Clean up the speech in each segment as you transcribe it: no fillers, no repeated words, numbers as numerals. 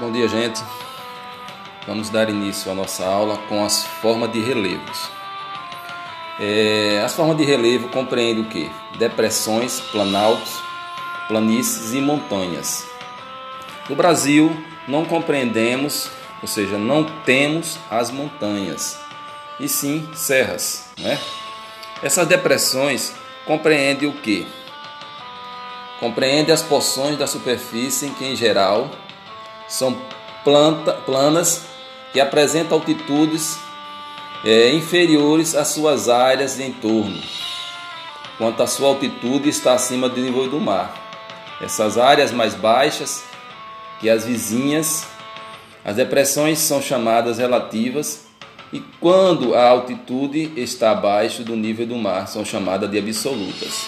Bom dia, gente. Vamos dar início à nossa aula com as formas de relevos. As formas de relevo compreendem o quê? Depressões, planaltos, planícies e montanhas. No Brasil, não compreendemos, ou seja, não temos as montanhas, e sim serras, né? Essas depressões compreendem o quê? Compreendem as porções da superfície que, em geral, são planas que apresentam altitudes inferiores às suas áreas de entorno, quanto a sua altitude está acima do nível do mar. Essas áreas mais baixas que as vizinhas, as depressões são chamadas relativas, e quando a altitude está abaixo do nível do mar, são chamadas de absolutas.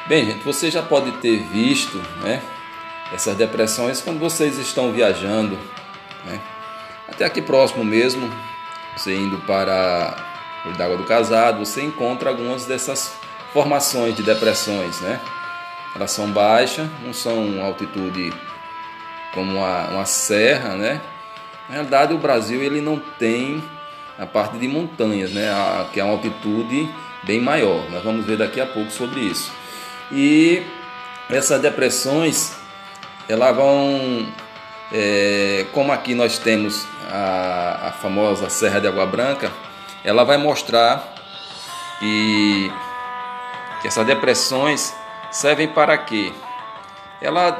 Bem, gente, você já pode ter visto, né, essas depressões quando vocês estão viajando, né? Até aqui próximo mesmo, você indo para o Olho d'Água do Casado, você encontra algumas dessas formações de depressões, né? Elas são baixas, não são altitude como uma serra, né? Na realidade, o Brasil ele não tem a parte de montanhas, né? Que é uma altitude bem maior. Nós vamos ver daqui a pouco sobre isso. E essas depressões, elas vão, como aqui nós temos a famosa Serra de Água Branca, ela vai mostrar que essas depressões servem para quê? Ela,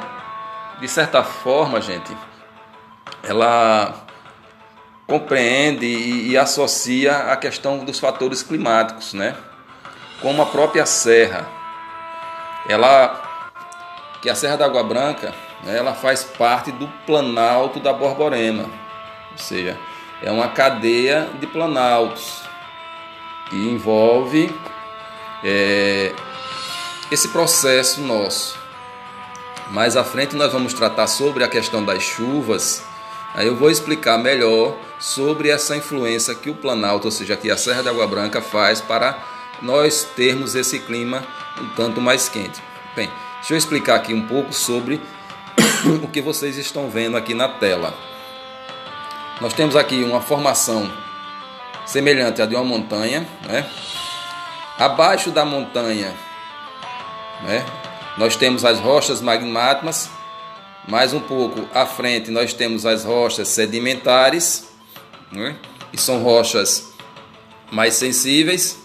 de certa forma, gente, ela compreende e associa a questão dos fatores climáticos, né? Como a própria serra. Que a Serra da Água Branca, né, ela faz parte do Planalto da Borborema, ou seja, é uma cadeia de planaltos que envolve esse processo nosso. Mais à frente nós vamos tratar sobre a questão das chuvas. Aí eu vou explicar melhor sobre essa influência que o Planalto, ou seja, que a Serra da Água Branca faz para nós termos esse clima um tanto mais quente. Bem, deixa eu explicar aqui um pouco sobre o que vocês estão vendo aqui na tela. Nós temos aqui uma formação semelhante à de uma montanha, né? Abaixo da montanha, né, nós temos as rochas magmáticas. Mais um pouco à frente nós temos as rochas sedimentares, né, que são rochas mais sensíveis.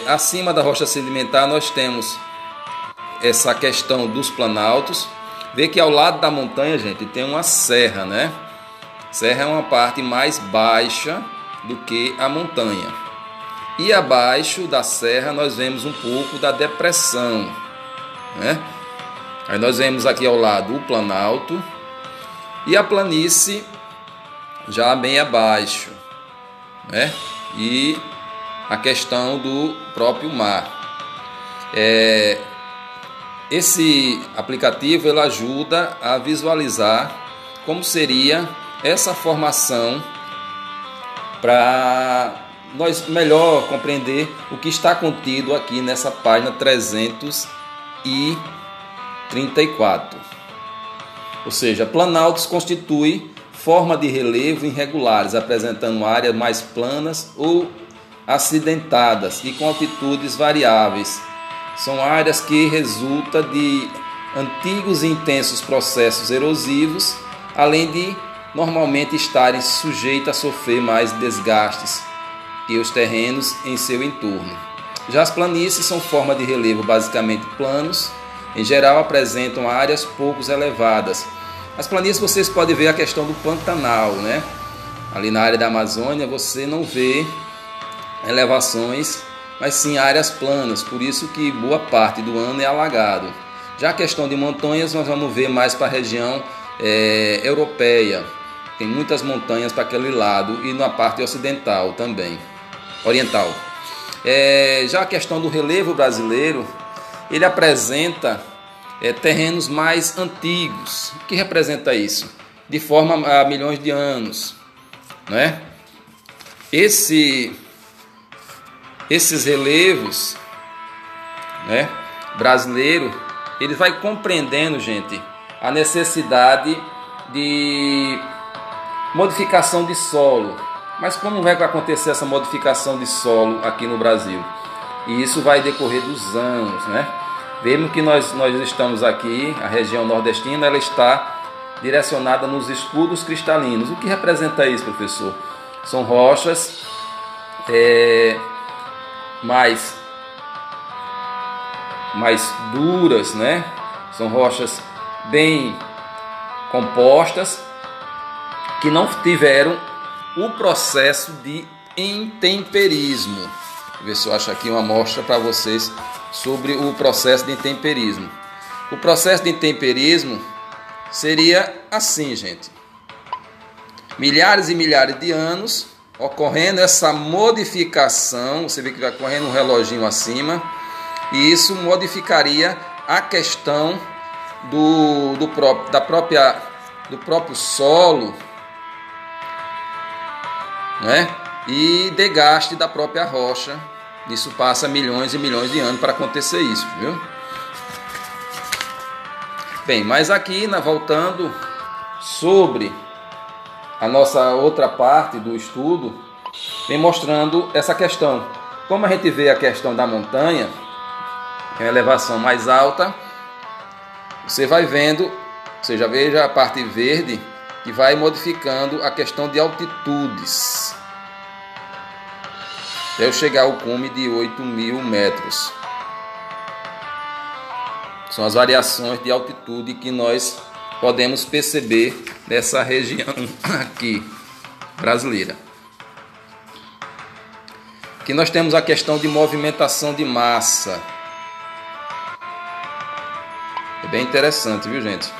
Acima da rocha sedimentar nós temos essa questão dos planaltos. Vê que ao lado da montanha, gente, tem uma serra, né? Serra é uma parte mais baixa do que a montanha. E abaixo da serra nós vemos um pouco da depressão, né? Aí nós vemos aqui ao lado o planalto e a planície já bem abaixo, né? E a questão do próprio mar. Esse aplicativo ele ajuda a visualizar como seria essa formação para nós melhor compreender o que está contido aqui nessa página 334. Ou seja, planaltos constituem forma de relevo irregulares, apresentando áreas mais planas ou acidentadas e com altitudes variáveis. São áreas que resultam de antigos e intensos processos erosivos, além de normalmente estarem sujeitas a sofrer mais desgastes que os terrenos em seu entorno. Já as planícies são formas de relevo basicamente planos, em geral apresentam áreas pouco elevadas. As planícies vocês podem ver a questão do Pantanal, né? Ali na área da Amazônia você não vê elevações, mas sim áreas planas, por isso que boa parte do ano é alagado. Já a questão de montanhas nós vamos ver mais para a região europeia, tem muitas montanhas para aquele lado e na parte ocidental também, oriental. Já a questão do relevo brasileiro, ele apresenta terrenos mais antigos. O que representa isso? De forma a milhões de anos, né? Esses relevos, né, brasileiro, ele vai compreendendo, gente, a necessidade de modificação de solo. Mas como vai acontecer essa modificação de solo aqui no Brasil? E isso vai decorrer dos anos, né? Vemos que nós estamos aqui, a região nordestina, ela está direcionada nos escudos cristalinos. O que representa isso, professor? São rochas mais duras, né? São rochas bem compostas que não tiveram o processo de intemperismo. Vou ver se eu acho aqui uma amostra para vocês sobre o processo de intemperismo. O processo de intemperismo seria assim, gente. Milhares e milhares de anos ocorrendo essa modificação. Você vê que vai correndo um reloginho acima. E isso modificaria a questão do próprio solo, né? E desgaste da própria rocha. Isso passa milhões e milhões de anos para acontecer isso, viu? Bem, mas aqui, voltando sobre a nossa outra parte do estudo, vem mostrando essa questão. Como a gente vê a questão da montanha, que é a elevação mais alta, você vai vendo, você já veja a parte verde, que vai modificando a questão de altitudes, até eu chegar ao cume de 8.000 metros. São as variações de altitude que nós podemos perceber nessa região aqui brasileira. Aqui nós temos a questão de movimentação de massa. É bem interessante, viu, gente?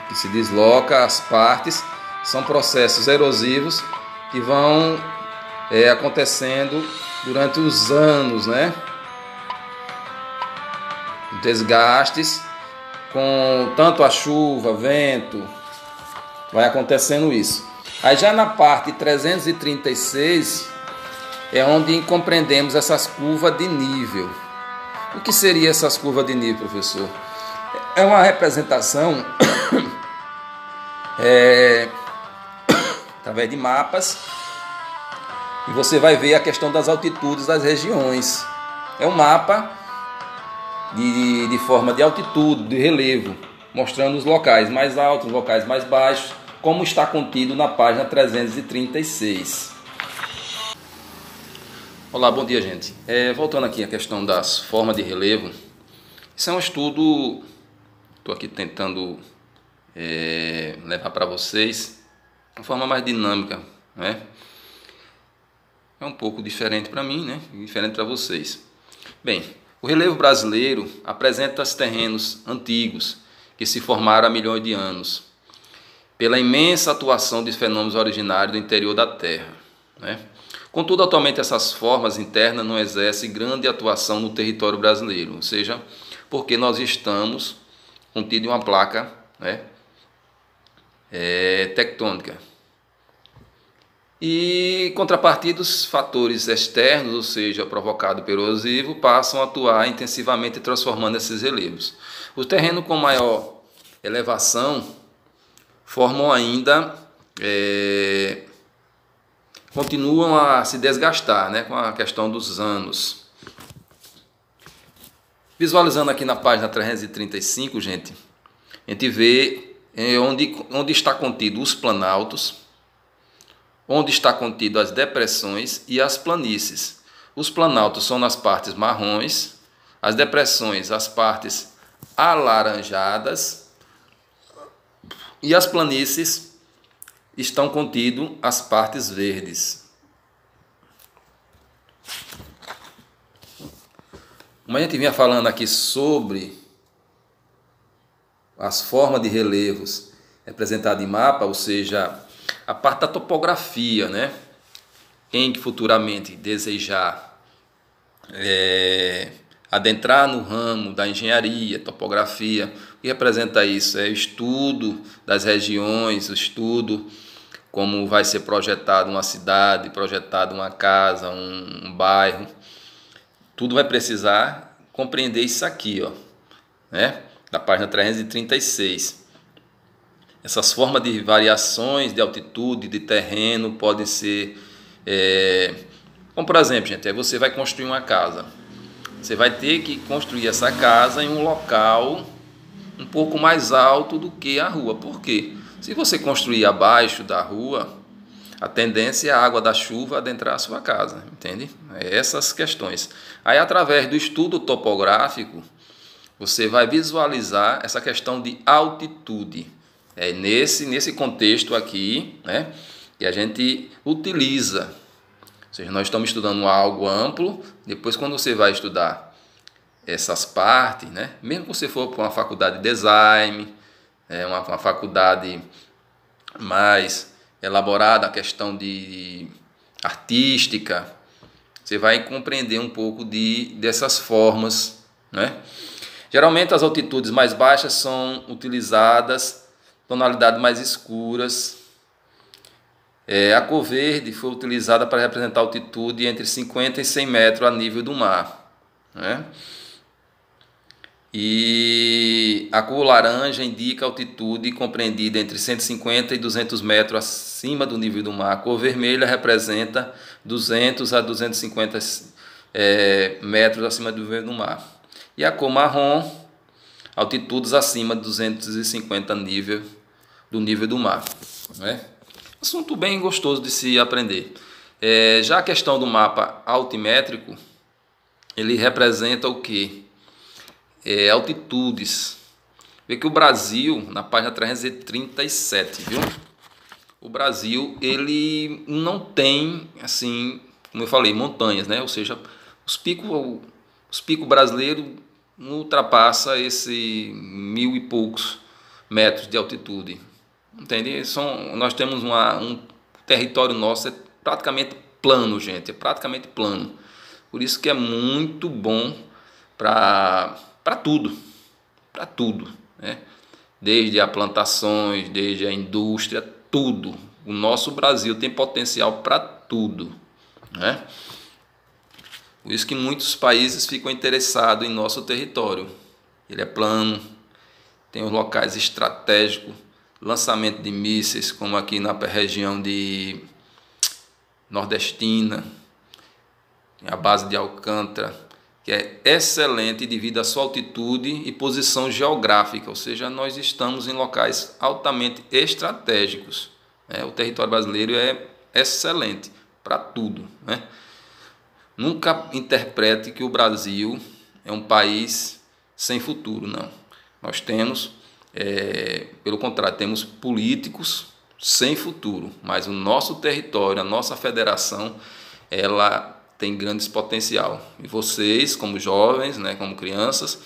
Que se desloca as partes, são processos erosivos que vão acontecendo durante os anos, né? Desgastes com tanto a chuva, vento, vai acontecendo isso. Aí já na parte 336 é onde compreendemos essas curvas de nível. O que seria essas curvas de nível, professor? É uma representação através de mapas, e você vai ver a questão das altitudes das regiões. É um mapa de forma de altitude, de relevo, mostrando os locais mais altos, os locais mais baixos, como está contido na página 336. Olá, bom dia, gente. Voltando aqui à questão das formas de relevo, isso é um estudo, estou aqui tentando levar para vocês de uma forma mais dinâmica, né? É um pouco diferente para mim, né? Diferente para vocês. Bem, o relevo brasileiro apresenta os terrenos antigos que se formaram há milhões de anos pela imensa atuação de fenômenos originários do interior da Terra, né? Contudo, atualmente essas formas internas não exercem grande atuação no território brasileiro, ou seja, porque nós estamos contidos em uma placa, né, tectônica. E, em contrapartida, os fatores externos, ou seja, provocado pelo erosivo, passam a atuar intensivamente transformando esses relevos. Os terrenos com maior elevação formam ainda, continuam a se desgastar, né, com a questão dos anos. Visualizando aqui na página 335, gente, a gente vê onde está contido os planaltos, onde está contido as depressões e as planícies. Os planaltos são nas partes marrons, as depressões as partes alaranjadas e as planícies estão contidas as partes verdes. Como a gente vinha falando aqui sobre as formas de relevos representadas em mapa, ou seja, a parte da topografia, né? Quem que futuramente desejar adentrar no ramo da engenharia, topografia, o que representa isso? É o estudo das regiões, o estudo como vai ser projetado uma cidade, projetado uma casa, um bairro. Tudo vai precisar compreender isso aqui, ó. né? Da página 336. Essas formas de variações de altitude, de terreno, podem ser... como por exemplo, gente, você vai construir uma casa. Você vai ter que construir essa casa em um local um pouco mais alto do que a rua. Por quê? Se você construir abaixo da rua, a tendência é a água da chuva adentrar a sua casa, entende? Essas questões. Aí, através do estudo topográfico, você vai visualizar essa questão de altitude. É nesse contexto aqui, né, que a gente utiliza. Ou seja, nós estamos estudando algo amplo. Depois, quando você vai estudar essas partes, né, mesmo que você for para uma faculdade de design, uma faculdade mais elaborada, a questão de artística, você vai compreender um pouco dessas formas, né? Geralmente as altitudes mais baixas são utilizadas tonalidades mais escuras. A cor verde foi utilizada para representar a altitude entre 50 e 100 metros a nível do mar, né? E a cor laranja indica a altitude compreendida entre 150 e 200 metros acima do nível do mar. A cor vermelha representa 200 a 250 metros acima do nível do mar. E a cor marrom, altitudes acima de 250 do nível do mar, né? Assunto bem gostoso de se aprender. Já a questão do mapa altimétrico, ele representa o quê? Altitudes. Vê que o Brasil, na página 337, viu? O Brasil, ele não tem, assim, como eu falei, montanhas, né? Ou seja, os picos brasileiros não ultrapassa esse 1000 e poucos metros de altitude. Entende? Nós temos um território nosso praticamente plano, gente. É praticamente plano. Por isso que é muito bom para tudo. Para tudo, né? Desde as plantações, desde a indústria, tudo. O nosso Brasil tem potencial para tudo, né? Por isso que muitos países ficam interessados em nosso território. Ele é plano, tem os locais estratégicos, lançamento de mísseis, como aqui na região de nordestina, a base de Alcântara, que é excelente devido à sua altitude e posição geográfica, ou seja, nós estamos em locais altamente estratégicos, né? O território brasileiro é excelente para tudo, né? Nunca interprete que o Brasil é um país sem futuro, não. Nós temos, pelo contrário, temos políticos sem futuro, mas o nosso território, a nossa federação, ela tem grandes potencial. E vocês, como jovens, né, como crianças,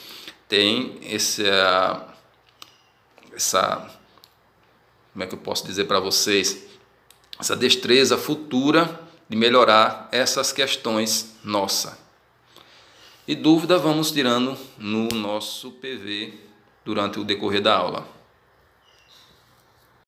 têm como é que eu posso dizer para vocês? Essa destreza futura de melhorar essas questões nossa. E dúvida vamos tirando no nosso PV durante o decorrer da aula.